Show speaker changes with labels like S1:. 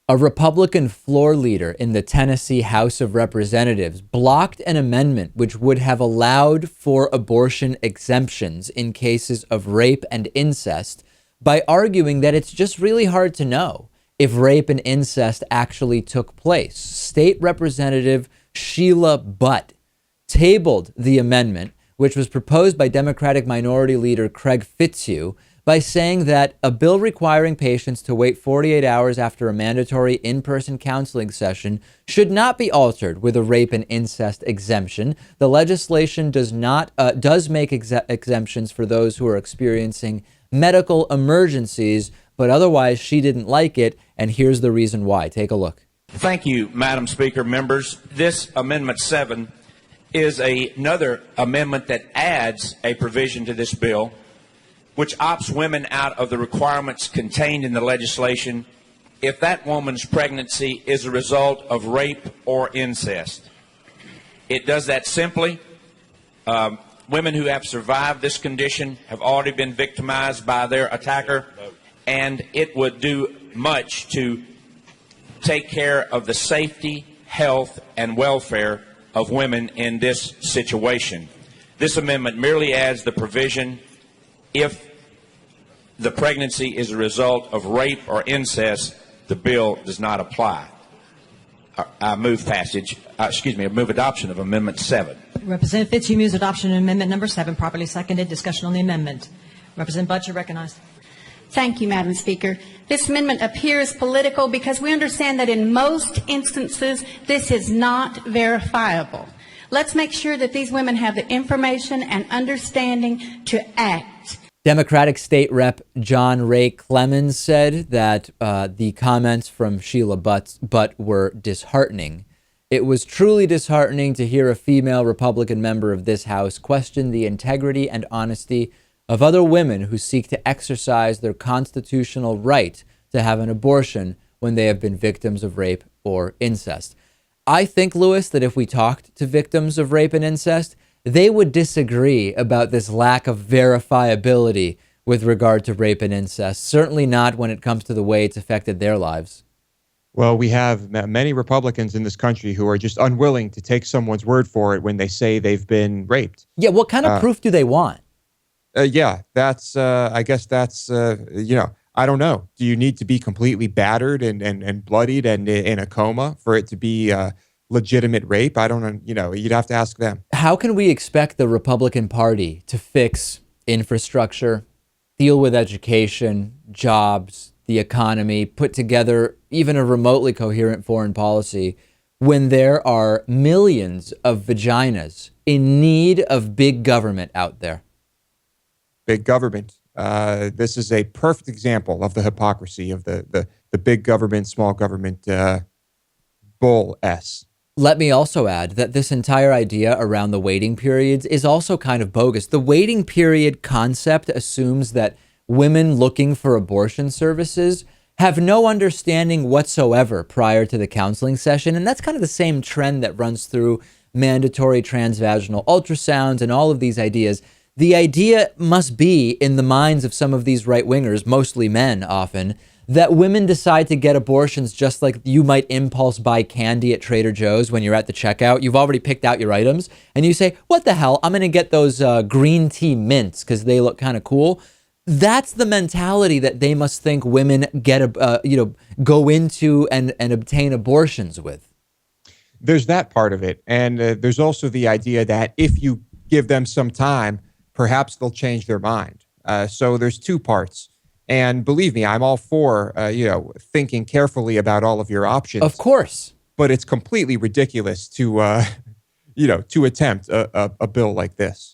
S1: A Republican floor leader in the Tennessee House of Representatives blocked an amendment which would have allowed for abortion exemptions in cases of rape and incest by arguing that it's just really hard to know if rape and incest actually took place. State Representative Sheila Butt tabled the amendment, which was proposed by Democratic Minority Leader Craig Fitzhugh, by saying that a bill requiring patients to wait 48 hours after a mandatory in-person counseling session should not be altered with a rape and incest exemption. The legislation does make exemptions for those who are experiencing medical emergencies, but otherwise she didn't like it, and here's the reason why. Take a look.
S2: Thank you, Madam Speaker, members. This Amendment 7 is another amendment that adds a provision to this bill which opts women out of the requirements contained in the legislation if that woman's pregnancy is a result of rape or incest. It does that simply. Women who have survived this condition have already been victimized by their attacker, and it would do much to take care of the safety, health, and welfare of women in this situation. This amendment merely adds the provision if the pregnancy is a result of rape or incest, the bill does not apply. I move adoption of Amendment 7.
S3: Representative Fitzhugh moves adoption of Amendment number 7, properly seconded. Discussion on the amendment. Representative Butt, you're recognized.
S4: Thank you, Madam Speaker. This amendment appears political because we understand that in most instances this is not verifiable. Let's make sure that these women have the information and understanding to act.
S1: Democratic State Rep John Ray Clemens said that the comments from Sheila Butt were disheartening. It was truly disheartening to hear a female Republican member of this House question the integrity and honesty of other women who seek to exercise their constitutional right to have an abortion when they have been victims of rape or incest. I think, Lewis, that if we talked to victims of rape and incest, they would disagree about this lack of verifiability with regard to rape and incest, certainly not when it comes to the way it's affected their lives.
S5: Well, we have many Republicans in this country who are just unwilling to take someone's word for it when they say they've been raped.
S1: Yeah, what kind of proof do they want?
S5: I guess that's, I don't know. Do you need to be completely battered and bloodied and in a coma for it to be legitimate rape? I don't know. You'd have to ask them.
S1: How can we expect the Republican Party to fix infrastructure, deal with education, jobs, the economy, put together even a remotely coherent foreign policy when there are millions of vaginas in need of big government out there?
S5: Big government. This is a perfect example of the hypocrisy of the big government, small government bull S.
S1: Let me also add that this entire idea around the waiting periods is also kind of bogus. The waiting period concept assumes that women looking for abortion services have no understanding whatsoever prior to the counseling session. And that's kind of the same trend that runs through mandatory transvaginal ultrasounds and all of these ideas. The idea must be in the minds of some of these right-wingers, mostly men often, that women decide to get abortions just like you might impulse buy candy at Trader Joe's when you're at the checkout. You've already picked out your items and you say, what the hell? I'm going to get those green tea mints because they look kind of cool. That's the mentality that they must think women get, go into and obtain abortions with.
S5: There's that part of it. And there's also the idea that if you give them some time, perhaps they'll change their mind. So there's two parts. And believe me, I'm all for, thinking carefully about all of your options.
S1: Of course.
S5: But it's completely ridiculous to, to attempt a bill like this.